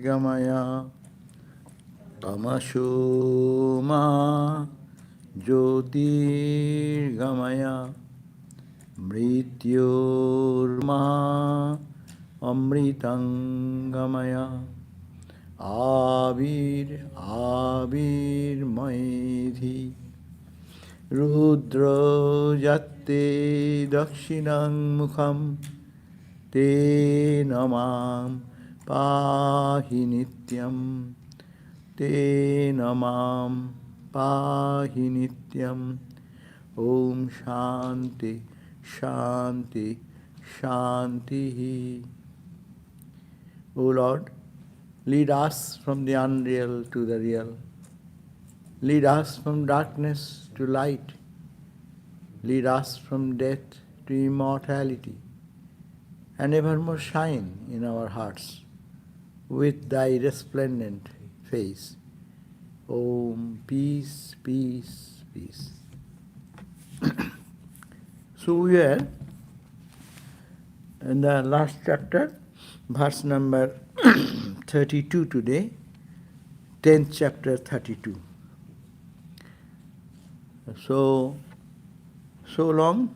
Gamaya Tamashoma Jyotirgamaya Mrityorma Amritangamaya Avir Maidhi Rudra Jatte Dakshinang Mukham Te Namam Pahi Nityam Te Namam Pahi Nityam Om Shanti Shanti Shanti. O Lord, lead us from the unreal to the real. Lead us from darkness to light. Lead us from death to immortality, and evermore shine in our hearts with thy resplendent face. Om, peace, peace, peace. So we are in the last chapter, verse number 32 today, 10th chapter 32. So long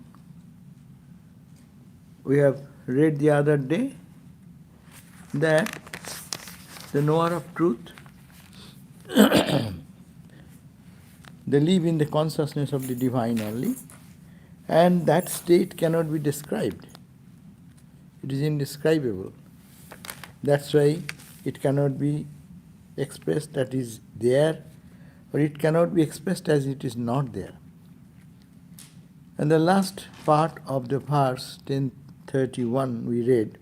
we have read the other day that the knower of truth, they live in the consciousness of the divine only, and that state cannot be described. It is indescribable. That's why it cannot be expressed that is there, or it cannot be expressed as it is not there. And the last part of the verse 1031 we read,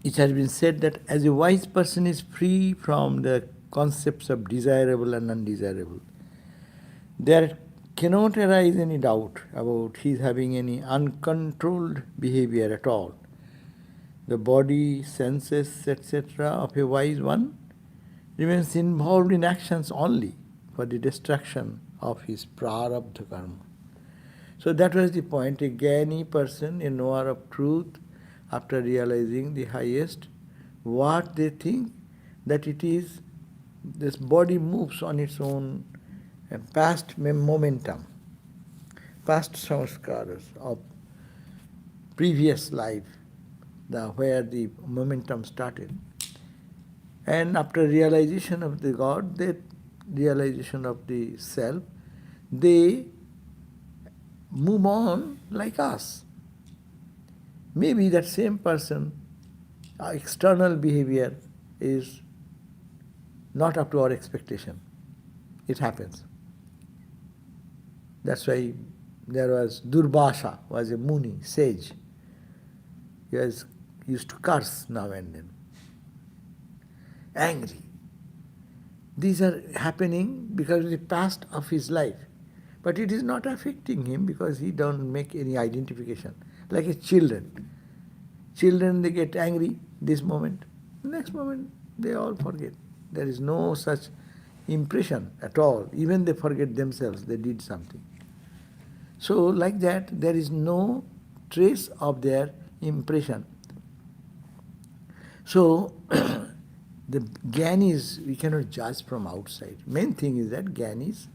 it has been said that as a wise person is free from the concepts of desirable and undesirable, there cannot arise any doubt about his having any uncontrolled behavior at all. The body, senses, etc. of a wise one remains involved in actions only for the destruction of his prarabdha karma. So that was the point. A jnani person, a knower of truth, after realizing the highest, what they think that it is, this body moves on its own past momentum, past samskaras of previous life, where the momentum started. And after realization of the God, the realization of the self, they move on like us. Maybe that same person, external behavior is not up to our expectation. It happens. That's why there was Durvasa, was a Muni, sage. He used to curse now and then. Angry. These are happening because of the past of his life. But it is not affecting him because he don't make any identification. Like a children. Children, they get angry this moment. Next moment, they all forget. There is no such impression at all. Even they forget themselves, they did something. So like that, there is no trace of their impression. So the jnanis, we cannot judge from outside. Main thing is that jnanis,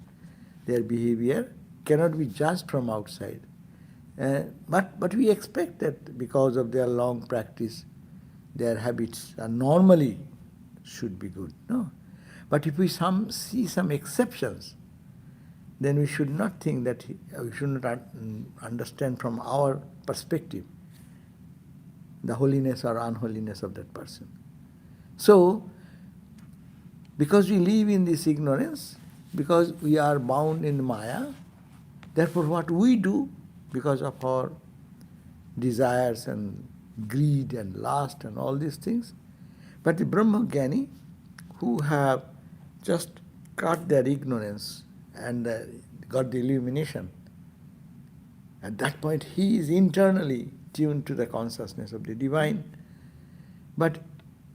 their behavior cannot be judged from outside. But we expect that because of their long practice, their habits are normally should be good. No? But if we see some exceptions, then we should not think that we should not understand from our perspective the holiness or unholiness of that person. So, because we live in this ignorance, because we are bound in Maya, therefore what we do, because of our desires and greed and lust and all these things, but the Brahmajnani, who have just cut their ignorance and got the illumination, at that point he is internally tuned to the consciousness of the divine. But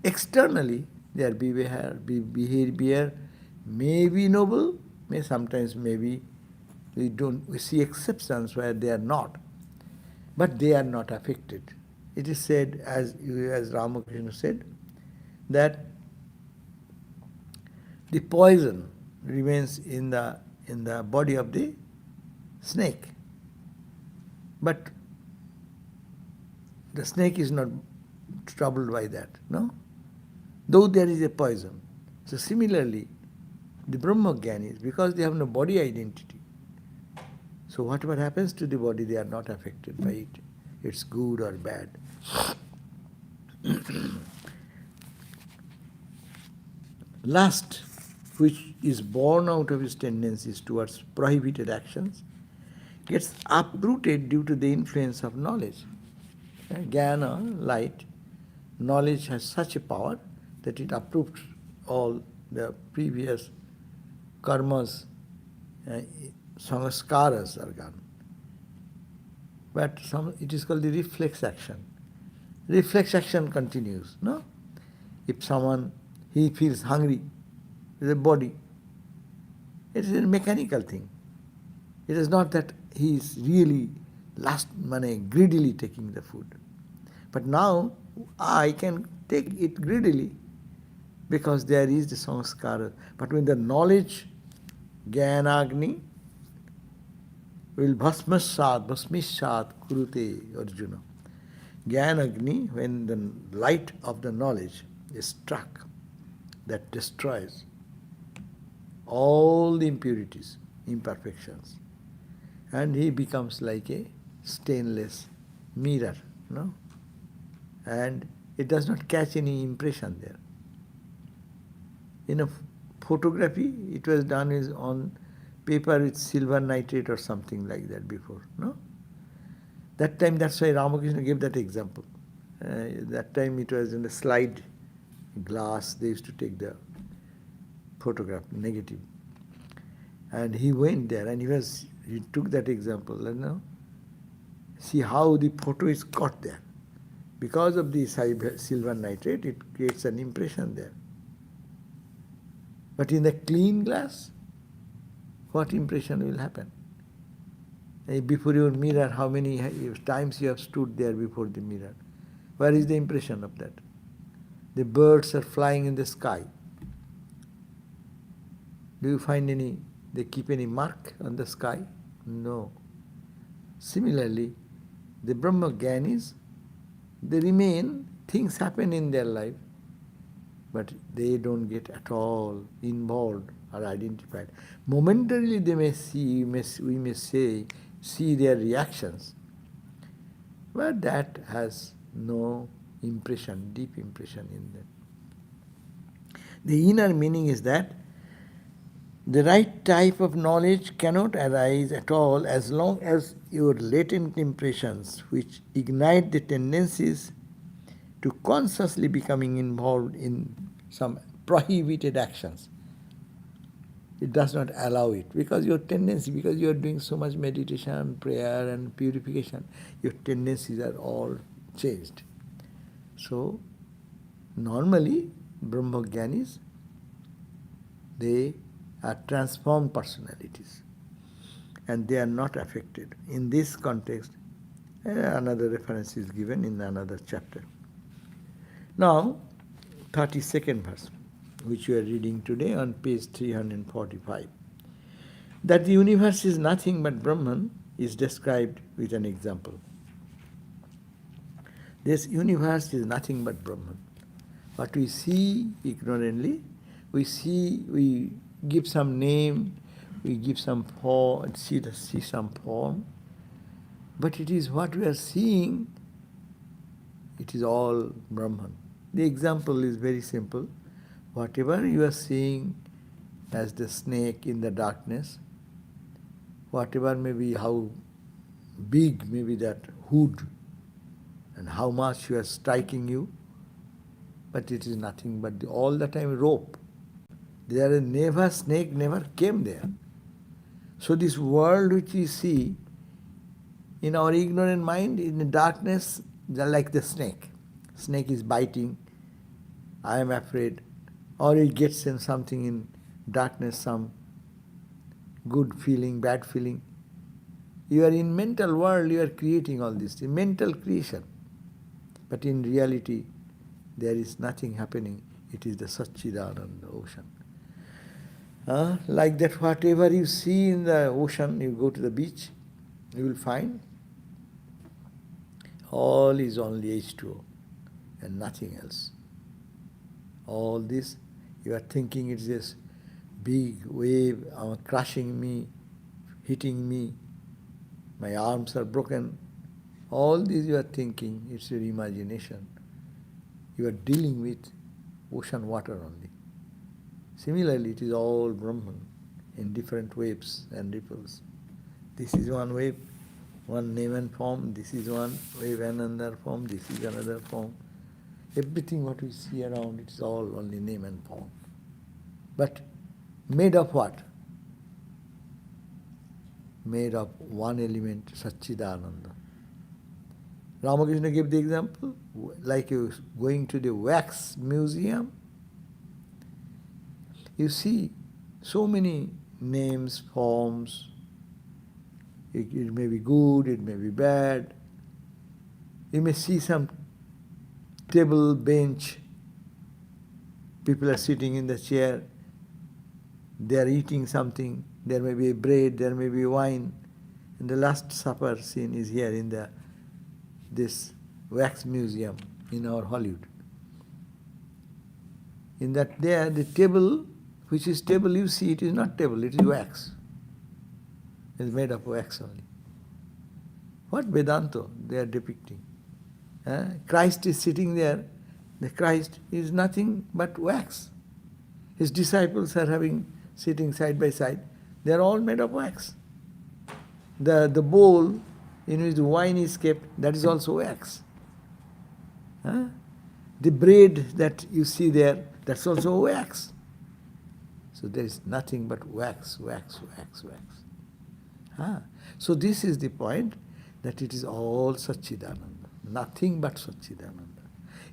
externally, their behavior may be noble, may sometimes maybe we see exceptions where they are not. But they are not affected. it is said, as Ramakrishna said, that the poison remains in the body of the snake, but the snake is not troubled by that, no? Though there is a poison. So similarly, the Brahmagyanis, because they have no body identity, so whatever happens to the body, they are not affected by it. It's good or bad. Lust, which is born out of his tendencies towards prohibited actions, gets uprooted due to the influence of knowledge. Jnana, light, knowledge has such a power that it uproots all the previous karmas, sanskaras are gone. But it is called the reflex action. Reflex action continues, no? If someone, he feels hungry, the body, it is a mechanical thing. It is not that he is really greedily taking the food. But now I can take it greedily because there is the sanskara. But when the knowledge, Jnanagni, will bhasmishat kurute Arjuna. Jnanagni, when the light of the knowledge is struck, that destroys all the impurities, imperfections. And he becomes like a stainless mirror, no? And it does not catch any impression there. In a photography, it was done on paper with silver nitrate or something like that before, no? That time, that's why Ramakrishna gave that example. That time it was in a slide glass, they used to take the photograph, negative. And he went there and he took that example, you know. See how the photo is caught there. Because of the silver nitrate, it creates an impression there. But in the clean glass, what impression will happen? Before your mirror, how many times you have stood there before the mirror? Where is the impression of that? The birds are flying in the sky. Do you find they keep any mark on the sky? No. Similarly, the Brahmagyanis, they remain, things happen in their life, but they don't get at all involved or identified. Momentarily they may see, we may see their reactions, but that has no impression, deep impression in them. The inner meaning is that the right type of knowledge cannot arise at all as long as your latent impressions, which ignite the tendencies to consciously becoming involved in some prohibited actions. It does not allow it because your tendency, because you are doing so much meditation, prayer and purification, your tendencies are all changed. So, normally, Brahmagyanis, they are transformed personalities and they are not affected. In this context, another reference is given in another chapter. Now, 32nd verse, which we are reading today on page 345. That the universe is nothing but Brahman is described with an example. This universe is nothing but Brahman. What we see ignorantly, we give some name, we give some form, see some form, but it is what we are seeing, it is all Brahman. The example is very simple. Whatever you are seeing as the snake in the darkness, whatever may be, how big may be that hood and how much you are striking you, but it is nothing but all the time rope. There is never, snake never came there. So this world which we see, in our ignorant mind, in the darkness, they are like the snake. Snake is biting, I am afraid, or it gets in something in darkness, some good feeling, bad feeling. You are in mental world, you are creating all this, mental creation. But in reality, there is nothing happening. It is the Satchidananda ocean. Like that, whatever you see in the ocean, you go to the beach, you will find all is only H2O and nothing else. All this, you are thinking it's this big wave crushing me, hitting me, my arms are broken. All this you are thinking, it's your imagination. You are dealing with ocean water only. Similarly, it is all Brahman in different waves and ripples. This is one wave, one name and form. This is one wave and another form. This is another form. Everything what we see around, it is all only name and form. But made of what? Made of one element, Satchidananda. Ramakrishna gave the example, like you going to the wax museum, you see so many names, forms. It may be good, it may be bad. You may see some table, bench, people are sitting in the chair, they are eating something, there may be bread, there may be wine. And the Last Supper scene is here in this wax museum in our Hollywood. In that there, the table, which is table, you see, it is not table, it is wax. It is made of wax only. What Vedanta they are depicting? Christ is sitting there. The Christ is nothing but wax. His disciples are sitting side by side. They are all made of wax. The bowl in which the wine is kept, that is also wax. The bread that you see there, that's also wax. So there is nothing but wax, wax, wax, wax. So this is the point, that it is all Satchidananda, nothing but Satchidananda.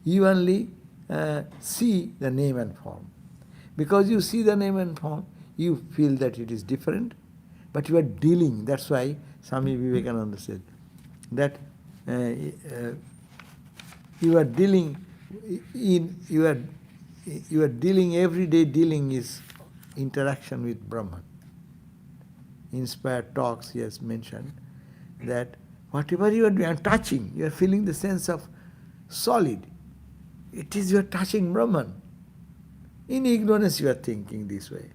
You only see the name and form. Because you see the name and form, you feel that it is different, but you are dealing. That's why Swami Vivekananda said that you are dealing you are dealing, everyday dealing is interaction with Brahman. Inspired talks, he has mentioned that whatever you are doing, touching, you are feeling the sense of solid. It is you are touching Brahman. In ignorance you are thinking this way.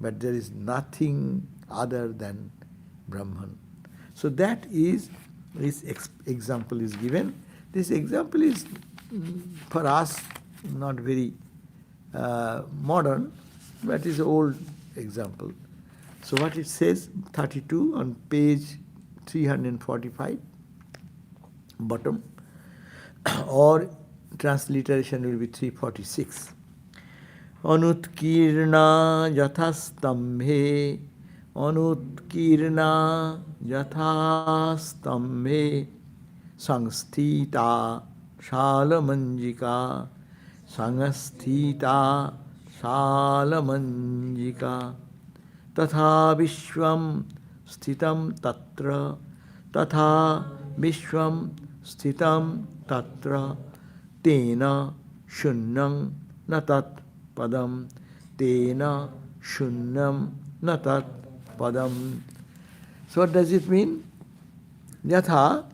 But there is nothing other than Brahman. So that is, this example is given. This example is for us not very modern, but is an old example. So what it says, 32 on page 345, bottom, or transliteration will be 346. Anutkirna yathastambhe, anutkirna yathastambhe, sangsthita shalamanjika, sangsthita shalamanjika, tatha vishvam sthitam tatra, tatha vishvam sthitam tatra, tena shunyam natat padam, tena shunyam natat padam. So what does it mean? Yatha,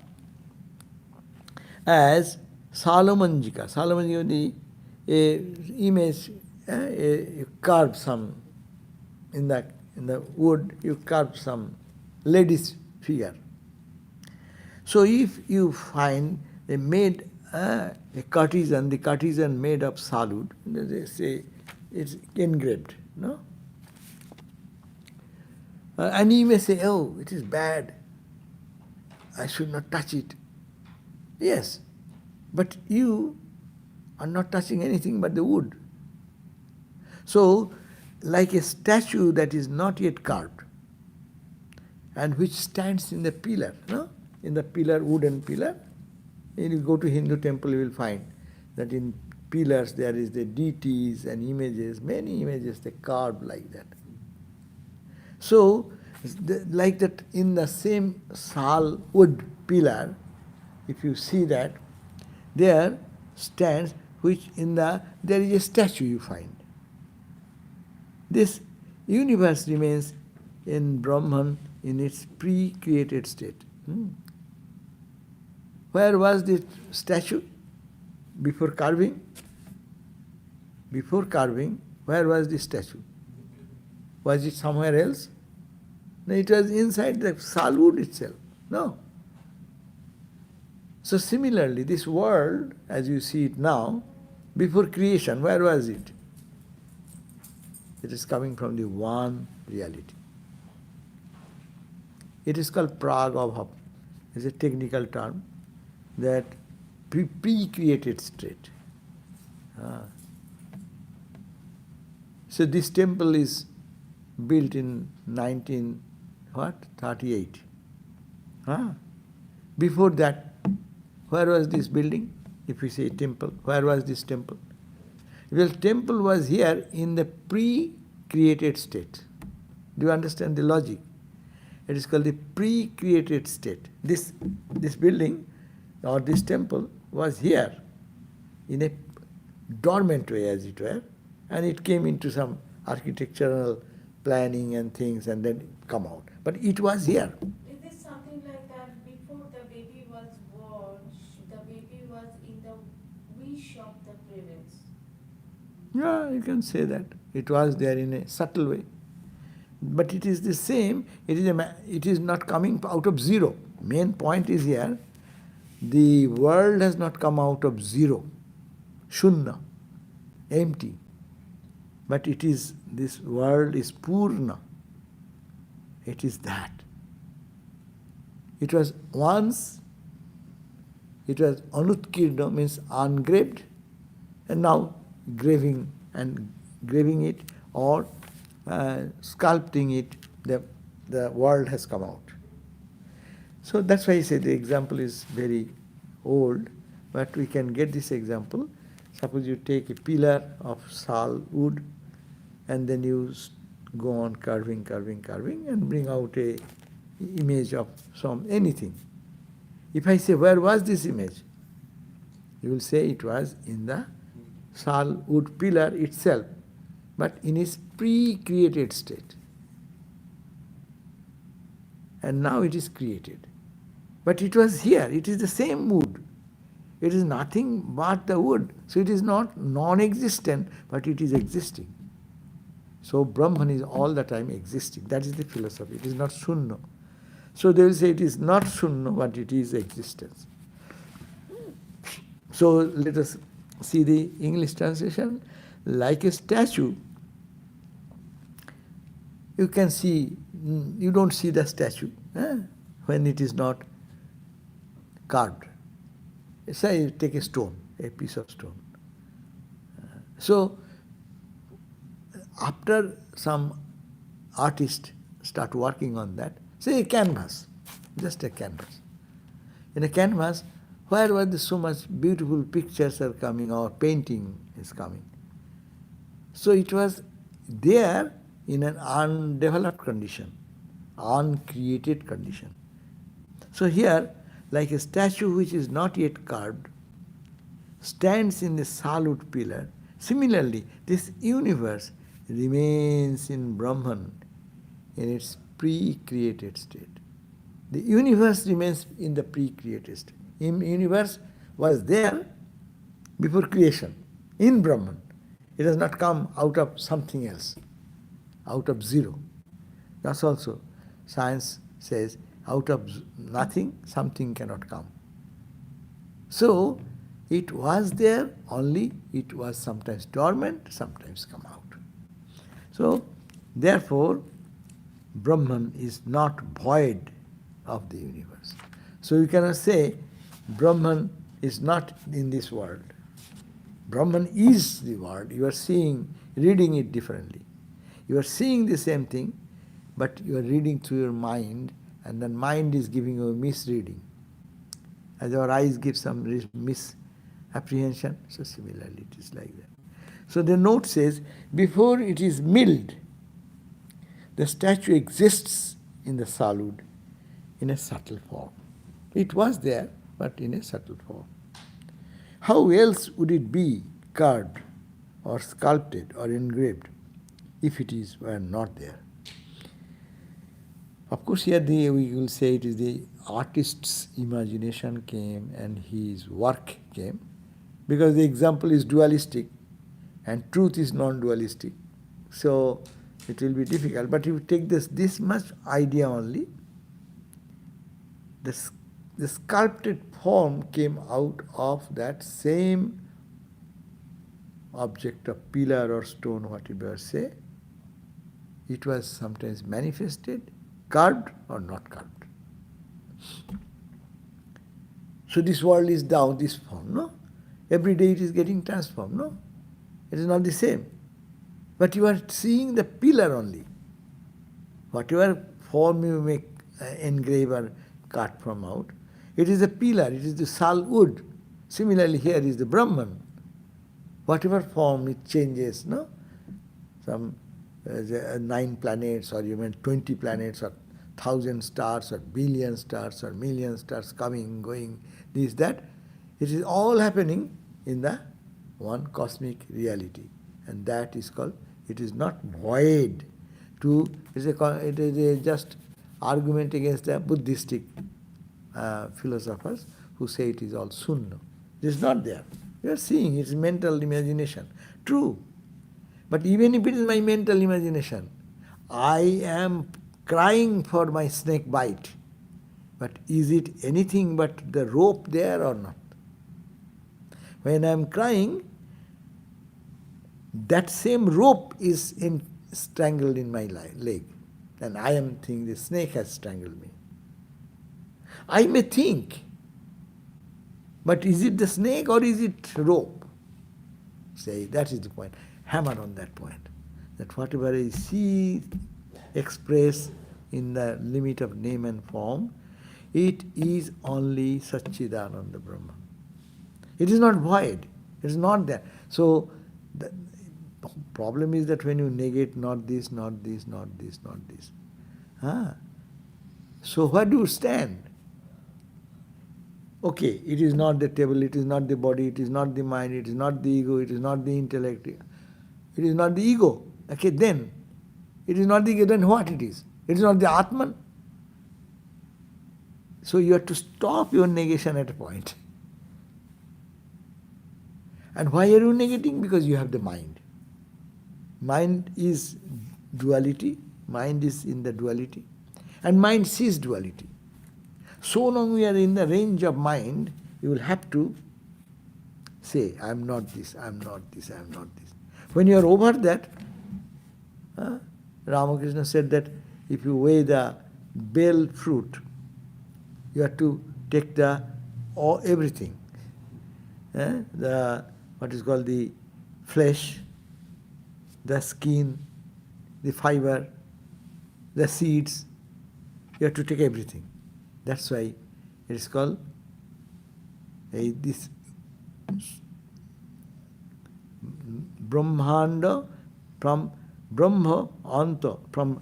as Salamanjika. Salamanjika, the image, you carve some in the wood, you carve some lady's figure. So if you find they made a courtesan, the courtesan made of salud, they say it's engraved, no? And you may say, oh, it is bad, I should not touch it. Yes, but you are not touching anything but the wood. So, like a statue that is not yet carved, and which stands in the pillar, no? In the pillar, wooden pillar. When you go to Hindu temple, you will find that in pillars there is the deities and images, many images they carved like that. So, like that in the same sal wood pillar, if you see that, there stands, which there is a statue you find. This universe remains in Brahman in its pre-created state. Where was the statue? Before carving? Before carving, where was the statue? Was it somewhere else? No, it was inside the salwood itself. No. So similarly, this world, as you see it now, before creation, where was it? It is coming from the one reality. It is called Pragabhav. It's a technical term, that pre-created state. So this temple is built in 1938. Before that, where was this building? If we say temple, where was this temple? Well, temple was here in the pre-created state. Do you understand the logic? It is called the pre-created state. This building or this temple was here in a dormant way, as it were, and it came into some architectural planning and things and then come out. But it was here. Is this something like that before the baby was born, the baby was in the wish of the parents? Yeah, you can say that. It was there in a subtle way. But it is the same, it is not coming out of zero. Main point is here, the world has not come out of zero, shunya, empty. But it is, this world is purna. It is that. It was once, it was anutkirna, means engraved, and now graving it or sculpting it, the world has come out. So that's why I say the example is very old, but we can get this example. Suppose you take a pillar of sal wood, and then you go on carving, and bring out a image of anything. If I say, where was this image? You will say it was in the sal wood pillar itself, but in its pre-created state. And now it is created. But it was here, it is the same wood. It is nothing but the wood. So it is not non-existent, but it is existing. So Brahman is all the time existing. That is the philosophy. It is not Shunya. So they will say it is not Shunya, but it is existence. So let us see the English translation. Like a statue, you can see, you don't see the statue when it is not carved. Say you take a stone, a piece of stone. So after some artist start working on that, say a canvas, just a canvas. In a canvas, where was there so much beautiful pictures are coming or painting is coming? So it was there in an undeveloped condition, uncreated condition. So here, like a statue which is not yet carved, stands in the salwood pillar. Similarly, this universe remains in Brahman in its pre-created state. The universe remains in the pre-created state. The universe was there before creation, in Brahman. It has not come out of something else, out of zero. That's also, science says, out of nothing, something cannot come. So, it was there, only it was sometimes dormant, sometimes come out. So, therefore, Brahman is not void of the universe. So you cannot say Brahman is not in this world. Brahman is the world. You are seeing, reading it differently. You are seeing the same thing, but you are reading through your mind, and then mind is giving you a misreading. As our eyes give some misapprehension, so similarly it is like that. So the note says, before it is milled, the statue exists in the salud in a subtle form. It was there, but in a subtle form. How else would it be carved or sculpted or engraved if were not there? Of course, here we will say it is the artist's imagination came and his work came, because the example is dualistic and truth is non-dualistic. So it will be difficult. But if you take this much idea only, the sculpted form came out of that same object of pillar or stone, whatever say. It was sometimes manifested, carved or not carved. So this world is now this form, no? Every day it is getting transformed, no? It is not the same. But you are seeing the pillar only. Whatever form you make, engrave or cut from out, it is a pillar, it is the sal wood. Similarly, here is the Brahman. Whatever form it changes, no? Some 9 planets or even 20 planets or 1,000 stars or billion stars or million stars coming, going, this, that. It is all happening in the one cosmic reality. And that is called, it is not void. It is a just argument against the Buddhistic philosophers who say it is all Sunna. It is not there. You are seeing, it is mental imagination. True. But even if it is my mental imagination, I am crying for my snake bite. But is it anything but the rope there or not? When I am crying, that same rope is strangled in my leg. And I am thinking the snake has strangled me. I may think, but is it the snake or is it rope? Say, that is the point. Hammer on that point. That whatever I see expressed in the limit of name and form, it is only Satchidananda Brahman. It is not void. It is not there. So the problem is that when you negate not this, not this, not this, not this. So where do you stand? Okay, it is not the table, it is not the body, it is not the mind, it is not the ego, it is not the intellect. It is not the ego. Okay, then it is not the ego, then what it is? It is not the Atman. So you have to stop your negation at a point. And why are you negating? Because you have the mind. Mind is duality. Mind is in the duality. And mind sees duality. So long we are in the range of mind, you will have to say, I am not this, I am not this, I am not this. When you are over that, Ramakrishna said that if you weigh the bell fruit, you have to take everything. What is called the flesh, the skin, the fiber, the seeds. You have to take everything. That's why it is called this Brahmanda, from Brahma Anta, from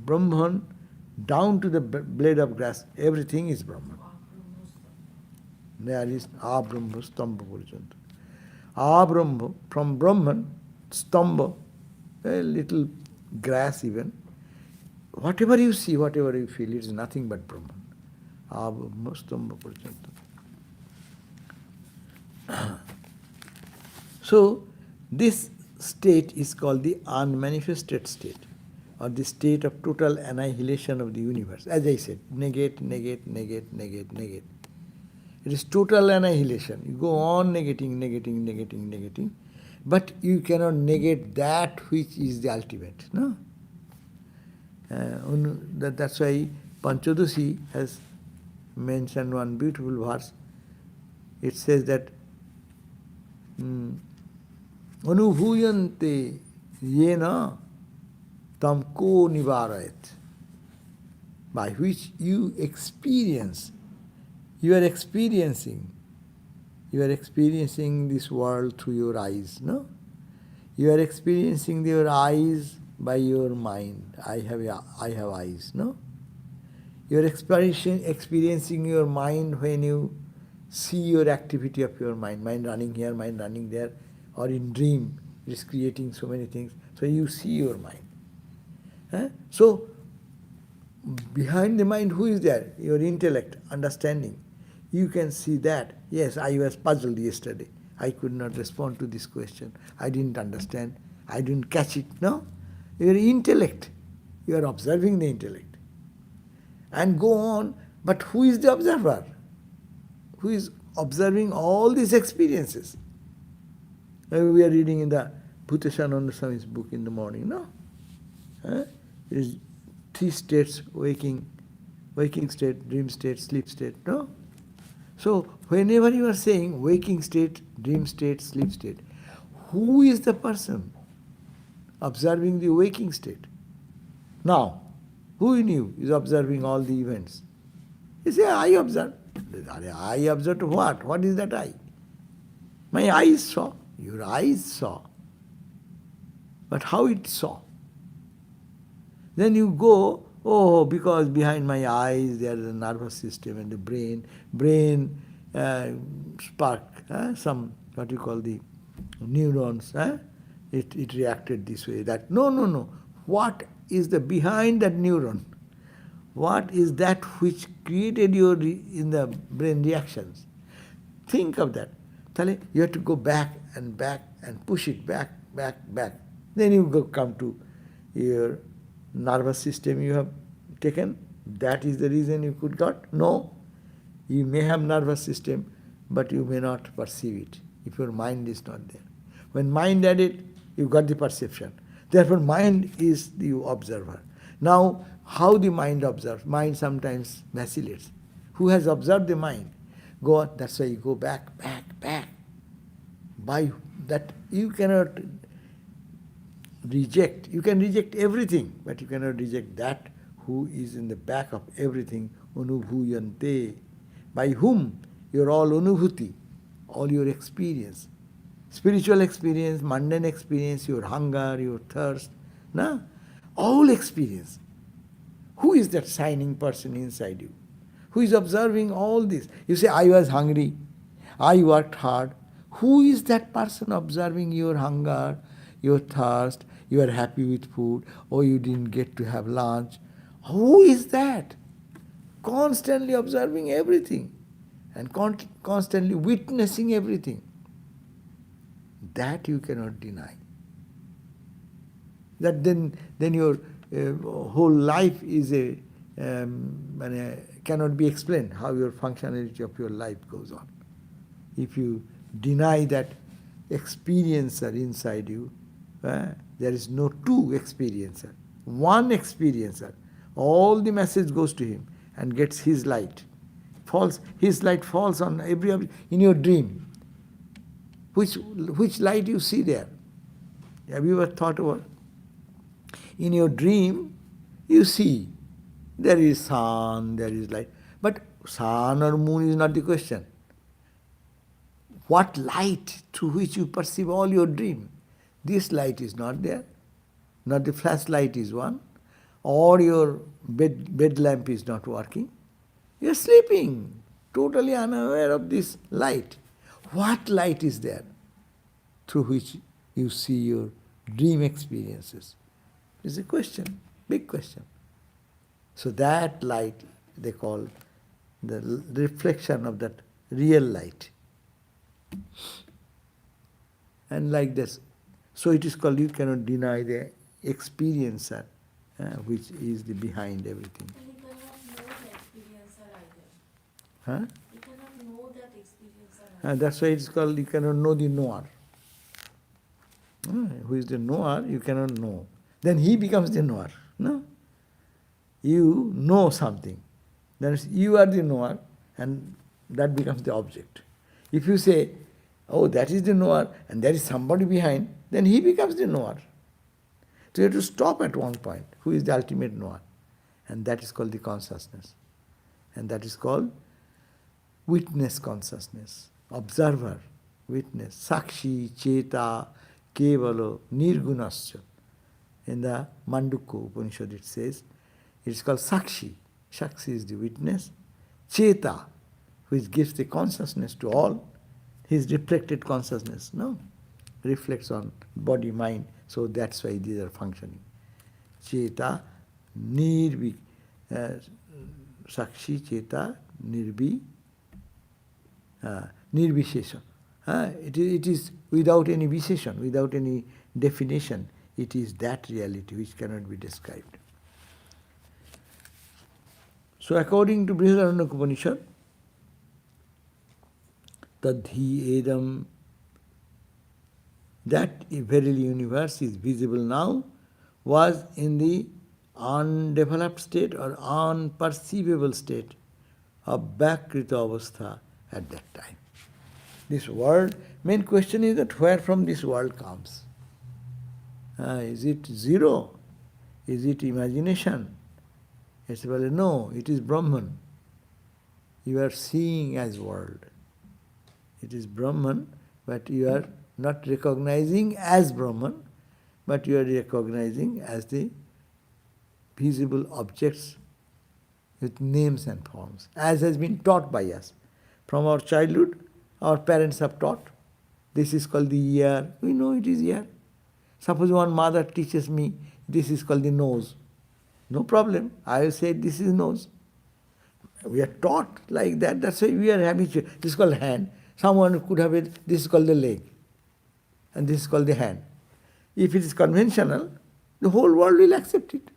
Brahman down to the blade of grass, everything is Brahman. There is Abrahma Stamba Purjanta. Abrahma, from Brahman, Stamba, a little grass even. Whatever you see, whatever you feel, it is nothing but Brahman. Abrahma Stamba Purjanta. So, this state is called the unmanifested state, or the state of total annihilation of the universe. As I said, negate, negate, negate, negate, negate. It is total annihilation. You go on negating, negating, negating, negating, but you cannot negate that which is the ultimate. No? That's why Panchadoshi has mentioned one beautiful verse. It says that Anubhuyante yena tamko nivarayat, by which you experience, you are experiencing this world through your eyes, no? You are experiencing your eyes by your mind. I have eyes, no? You are experiencing your mind when you see your activity of your mind, mind running here, mind running there, or in dream, it is creating so many things. So you see your mind. So, behind the mind, who is there? Your intellect, understanding. You can see that. Yes, I was puzzled yesterday. I could not respond to this question. I didn't understand. I didn't catch it. No? Your intellect. You are observing the intellect. And go on. But who is the observer? Who is observing all these experiences? We are reading in the Bhuteshananda Swami's book in the morning, no? It is 3 states: waking state, dream state, sleep state, no? So, whenever you are saying waking state, dream state, sleep state, who is the person observing the waking state? Now, who in you is observing all the events? You say, I observe. I observe what? What is that I? My eyes saw. Your eyes saw. But how it saw? Then you go, oh, because behind my eyes there is a nervous system and the brain spark, some, what you call the neurons, it reacted this way, that. No. What is the behind that neuron? What is that which created your in the brain reactions? Think of that. You have to go back and push it back. Then you come to your nervous system you have taken. That is the reason you could not. No. You may have nervous system, but you may not perceive it if your mind is not there. When mind added, you got the perception. Therefore, mind is the observer. Now, how the mind observes? Mind sometimes vacillates. Who has observed the mind? Go on. That's why you go back. By that, you cannot reject. You can reject everything, but you cannot reject that who is in the back of everything. Anubhuyante. By whom your all anubhuti, all your experience, spiritual experience, mundane experience, your hunger, your thirst, all experience. Who is that shining person inside you? Who is observing all this? You say, I was hungry, I worked hard. Who is that person observing your hunger, your thirst, you are happy with food, or you didn't get to have lunch? Who is that? Constantly observing everything and constantly witnessing everything. That you cannot deny. That then your whole life is cannot be explained how your functionality of your life goes on. If you deny that experiencer inside you, there is no two experiencer. One experiencer. All the message goes to him and gets his light. His light falls on every object. In your dream, which light you see there? Have you ever thought about? In your dream, you see there is sun, there is light. But sun or moon is not the question. What light through which you perceive all your dream? This light is not there. Not the flashlight is one. Or your bed lamp is not working. You are sleeping, totally unaware of this light. What light is there through which you see your dream experiences? It's a question, big question. So that light they call the reflection of that real light. And like this. So it is called, you cannot deny the experiencer, which is the behind everything. And you cannot know the experiencer either. Huh? You cannot know that experiencer either. That's why it is called, you cannot know the knower. Who is the knower, you cannot know. Then he becomes the knower. No? You know something. Then you are the knower, and that becomes the object. If you say, oh, that is the knower, and there is somebody behind, then he becomes the knower. So you have to stop at one point. Who is the ultimate knower? And that is called the consciousness. And that is called witness consciousness. Observer, witness. Sakshi, Cheta, Kevalo, Nirgunasya. In the Mandukya Upanishad it says, it is called Sakshi. Sakshi is the witness. Cheta, which gives the consciousness to all. His reflected consciousness, no? Reflects on body, mind. So that's why these are functioning. Cheta, nirvi, sakshi, cheta, nirvishesha. It is without any visheshan, without any definition. It is that reality which cannot be described. So according to Brihadaranyaka Upanishad, tadhi edam, that verily universe is visible now, was in the undeveloped state or unperceivable state of Bhakrita avastha at that time. This world, main question is that where from this world comes? Is it zero? Is it imagination? It's well, no, it is Brahman. You are seeing as world. It is Brahman, but you are not recognizing as Brahman, but you are recognizing as the visible objects with names and forms, as has been taught by us. From our childhood, our parents have taught. This is called the ear. We know it is ear. Suppose one mother teaches me, this is called the nose. No problem. I will say this is nose. We are taught like that. That's why we are habitual. This is called hand. Someone could have it, this is called the leg. And this is called the hand. If it is conventional, the whole world will accept it.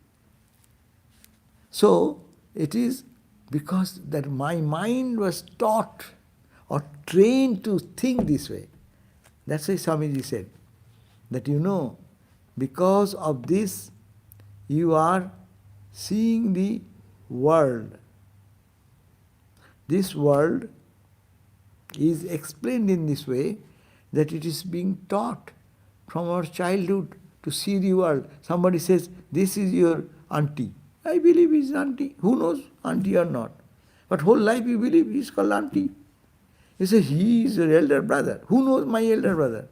So, it is because that my mind was taught or trained to think this way. That's why Swamiji said that because of this, you are seeing the world. This world is explained in this way that it is being taught from our childhood to see the world. Somebody says, this is your auntie. I believe he is auntie. Who knows, auntie or not? But whole life you believe he is called auntie. You say, he is your elder brother. Who knows my elder brother?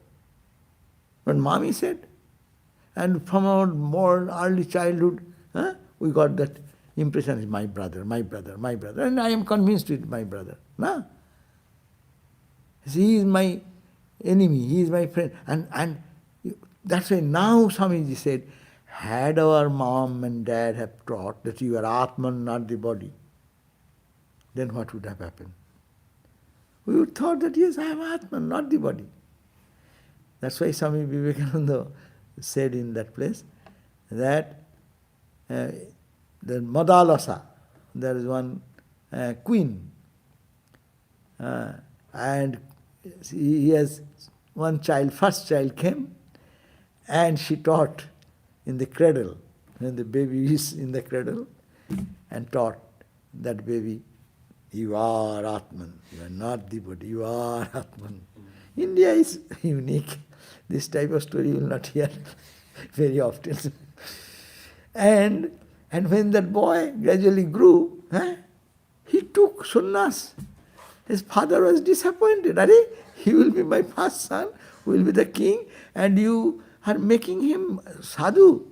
But mommy said. And from our more early childhood, we got that impression is my brother, my brother, my brother. And I am convinced it is my brother. No? He is my enemy, he is my friend. And that's why now Swamiji said, had our mom and dad have taught that you are Atman, not the body, then what would have happened? We would thought that yes, I am Atman, not the body. That's why Swami Vivekananda said in that place that the Madalasa, there is one queen, and he has one child, first child came, and she taught in the cradle, when the baby is in the cradle, and taught that baby, you are Atman, you are not the body, you are Atman. India is unique. This type of story you will not hear very often. And when that boy gradually grew, he took sannyas. His father was disappointed. Are he will be my first son, who will be the king, and you are making him sadhu.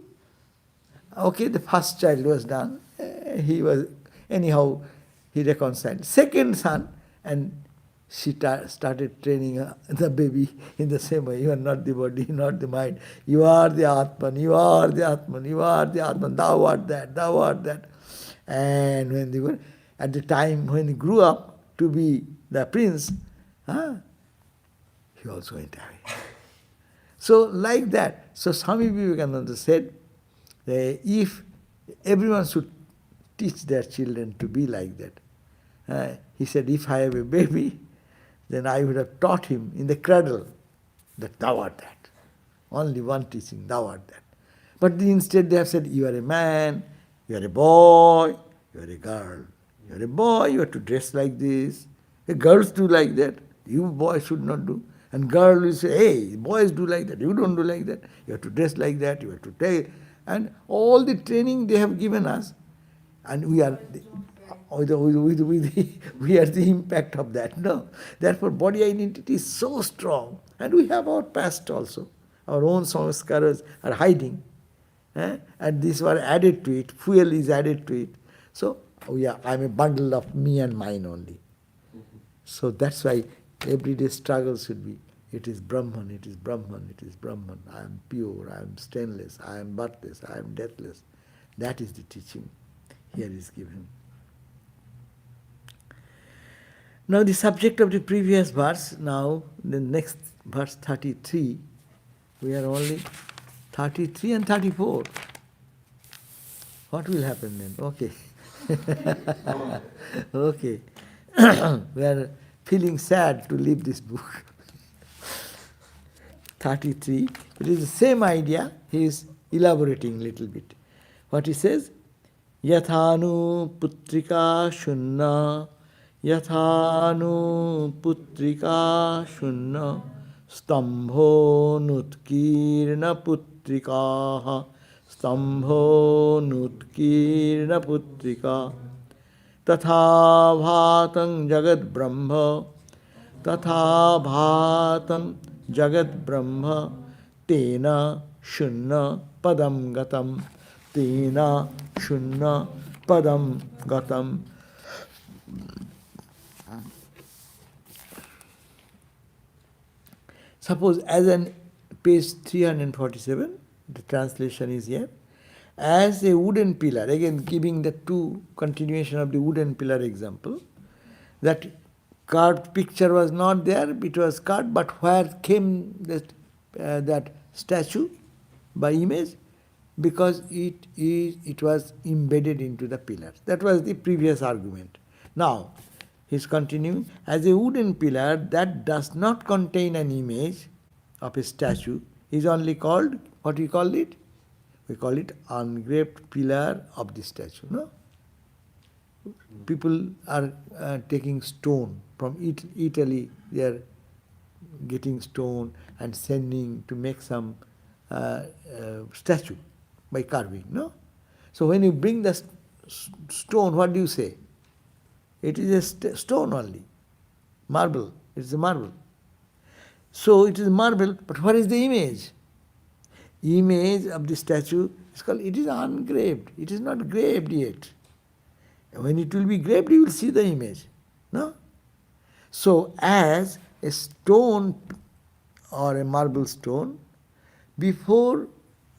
Okay, the first child was done. He reconciled. Second son, and she started training the baby in the same way. You are not the body, not the mind. You are the Atman, you are the Atman, you are the Atman. Thou art that, thou art that. And when they were, at the time when he grew up to be the prince, he also went away. So like that. So Swami Vivekananda said that if everyone should teach their children to be like that, he said, if I have a baby, then I would have taught him in the cradle that thou art that. Only one teaching, thou art that. But instead they have said, you are a man, you are a boy, you are a girl. You are a boy, you have to dress like this. Girls do like that. You boys should not do. And girl will say, hey, boys do like that. You don't do like that. You have to dress like that. You have to take. And all the training they have given us. And we are we are the impact of that. No. Therefore, body identity is so strong. And we have our past also. Our own samskaras are hiding. And these were added to it. Fuel is added to it. So, I am a bundle of me and mine only. So that's why everyday struggle should be, it is Brahman, it is Brahman, it is Brahman. I am pure, I am stainless, I am birthless, I am deathless. That is the teaching here is given. Now the subject of the previous verse, now the next verse 33, we are only 33 and 34. What will happen then? Okay. Okay. We are feeling sad to leave this book. 33. It is the same idea. He is elaborating a little bit. What he says? Yathanu putrika shunna, yathanu putrika shunna, stambho nutkirna putrikaha, stambho nutkirna putrika, tatha bhatang jagat brahma, tatha bhatang jagat brahma, tena shunna padam gatam, tena shunna padam gatam. Suppose as an page 347, the translation is here, as a wooden pillar, again giving the two continuation of the wooden pillar example, that carved picture was not there, it was carved, but where came that statue by image? Because it was embedded into the pillar. That was the previous argument. Now, he is continuing, as a wooden pillar that does not contain an image of a statue is only called, what we call it? We call it engraved pillar of the statue. No? People are taking stone from Italy, they are getting stone and sending to make some statue by carving. No? So when you bring the stone, what do you say? It is a stone only, marble. It is a marble. So it is marble, but what is the image? Image of the statue is called, it is ungraved. It is not graved yet. When it will be graved, you will see the image. No? So as a stone or a marble stone, before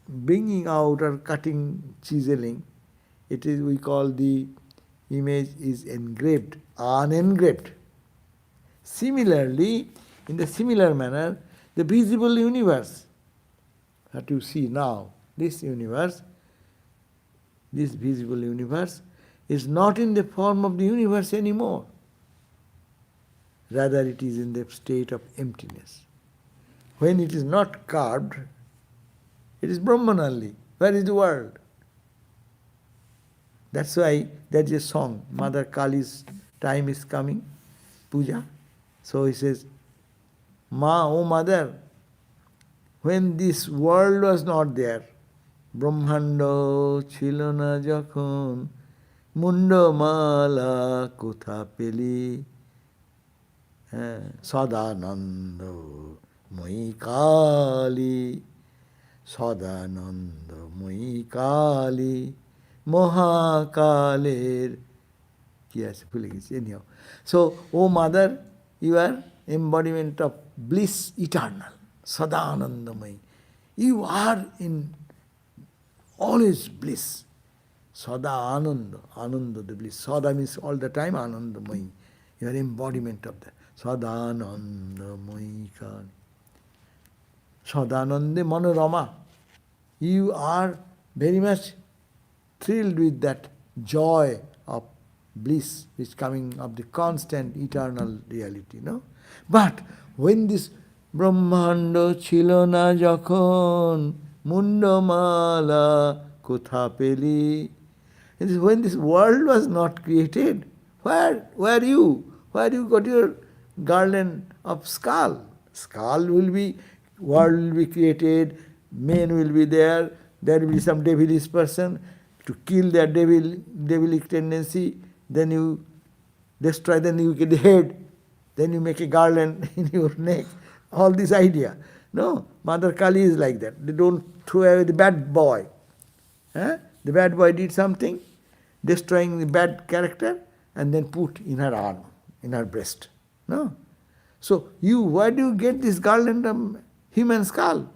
bringing out or cutting, chiseling, it is, we call the image is engraved, unengraved. Similarly, in the similar manner, the visible universe that you see now, this universe, this visible universe, is not in the form of the universe anymore. Rather, it is in the state of emptiness. When it is not carved, it is Brahman only. Where is the world? That's why there is a song, Mother Kali's time is coming, puja. So he says, Ma, oh Mother, when this world was not there, Brahmanda chilona jakhon, mundo mala kotha peli, Sadananda moi kali, Sadananda moi kali, Mahakaler, yes, anyhow. So, O Mother, you are embodiment of bliss eternal, Sadanandamai. You are in always bliss. Sada Ananda, Ananda the bliss. Sada means all the time Anandamai. You are embodiment of that. Sadanandamai Kali. Sadanande Manorama. You are very much thrilled with that joy of bliss which is coming of the constant eternal reality, no? But when this Brahmanda chilona jakhon mundamala kotha peli, when this world was not created, where you? Where you got your garland of skull? Skull will be, world will be created, men will be there will be some devilish person to kill their devilic tendency, then you destroy, then you get the head, then you make a garland in your neck. All this idea. No, Mother Kali is like that. They don't throw away the bad boy. The bad boy did something, destroying the bad character, and then put in her arm, in her breast. No? So where do you get this garland of human skull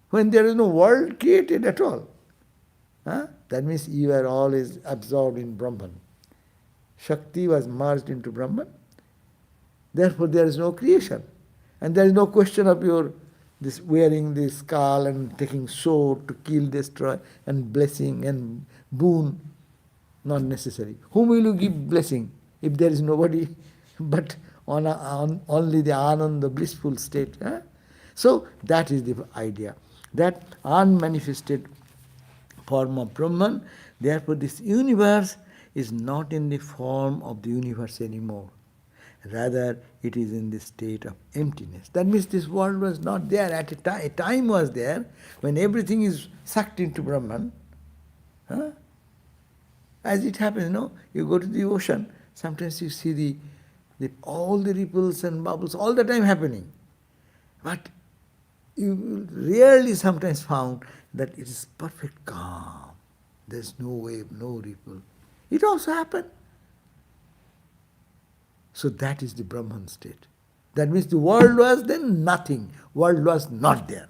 when there is no world created at all? Huh? That means you are always absorbed in Brahman. Shakti was merged into Brahman. Therefore there is no creation. And there is no question of your this wearing this skull and taking sword to kill, destroy, and blessing and boon. Not necessary. Whom will you give blessing if there is nobody but on only the Ananda, blissful state? Huh? So that is the idea. That unmanifested form of Brahman, therefore this universe is not in the form of the universe anymore. Rather, it is in the state of emptiness. That means this world was not there at a time. A time was there when everything is sucked into Brahman. Huh? As it happens, you go to the ocean, sometimes you see all the ripples and bubbles all the time happening. But you rarely sometimes found that it is perfect calm. There is no wave, no ripple. It also happened. So that is the Brahman state. That means the world was then nothing. World was not there.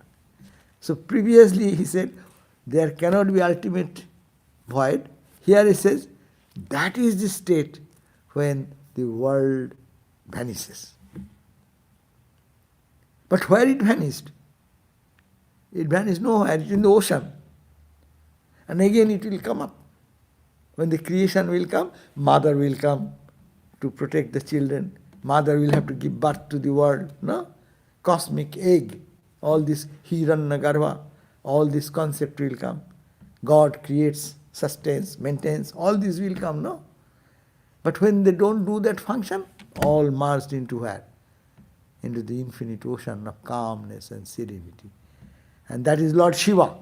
So previously he said, there cannot be ultimate void. Here he says, that is the state when the world vanishes. But where it vanished? It vanished nowhere, it is in the ocean. And again it will come up. When the creation will come, mother will come to protect the children. Mother will have to give birth to the world. No? Cosmic egg. All this Hiranyagarbha, all this concept will come. God creates, sustains, maintains, all this will come, no? But when they don't do that function, all merged into where? Into the infinite ocean of calmness and serenity. And that is Lord Shiva.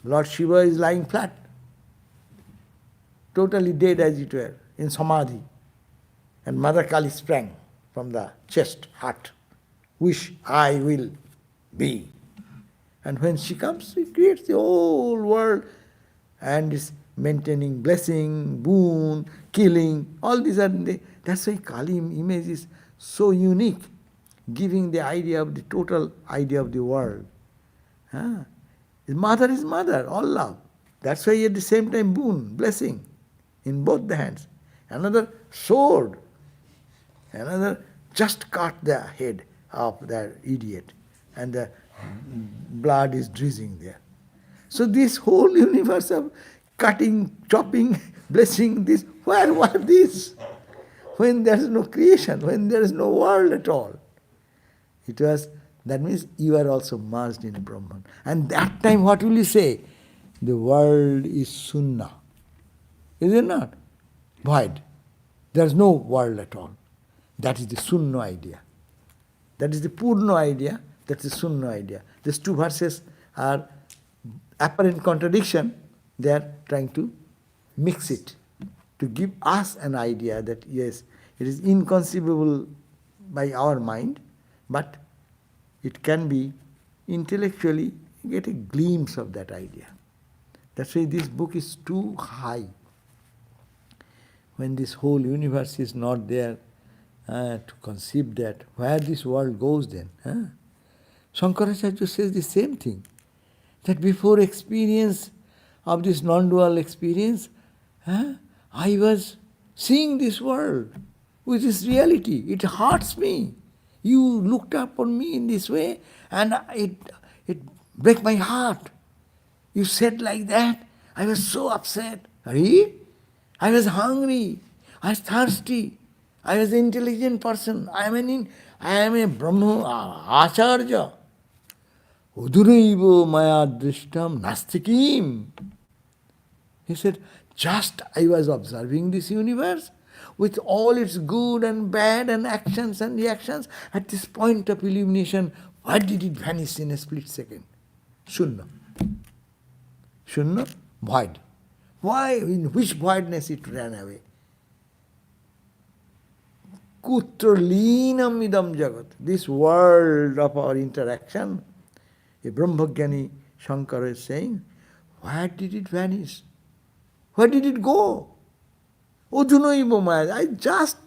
Lord Shiva is lying flat, totally dead as it were, in Samadhi. And Mother Kali sprang from the chest, heart. Wish, I will be. And when she comes, she creates the whole world and is maintaining blessing, boon, killing, all these are that's why Kali image is so unique, giving the idea of the total idea of the world. Huh? Mother is mother, all love. That's why at the same time boon, blessing, in both the hands. Another sword, another just cut the head of that idiot, and the blood is drizzling there. So this whole universe of cutting, chopping, blessing, this, where were these? When there is no creation, when there is no world at all. It was, that means you are also merged in Brahman. And that time what will you say? The world is Sunna. Is it not? Void. There is no world at all. That is the Sunna idea. That is the Purna idea, that is the Sunna idea. These two verses are apparent contradiction. They are trying to mix it, to give us an idea that yes, it is inconceivable by our mind, but it can be intellectually get a glimpse of that idea. That's why this book is too high. When this whole universe is not there to conceive that, where this world goes then? Shankaracharya says the same thing, that before experience of this non-dual experience, I was seeing this world with this reality. It hurts me. You looked upon me in this way and it break my heart. You said like that. I was so upset. I was hungry. I was thirsty. I was an intelligent person. I am a Brahma Acharya. Uduraiva maya drishtam nastikim. He said, just I was observing this universe with all its good and bad and actions and reactions. At this point of illumination, why did it vanish in a split second? Shunya. Shunya, void. Why? In which voidness it ran away? Kutra linam idam jagat. This world of our interaction, a Brahmagyani Shankara is saying, where did it vanish? Where did it go? Ojunaiva maya. I just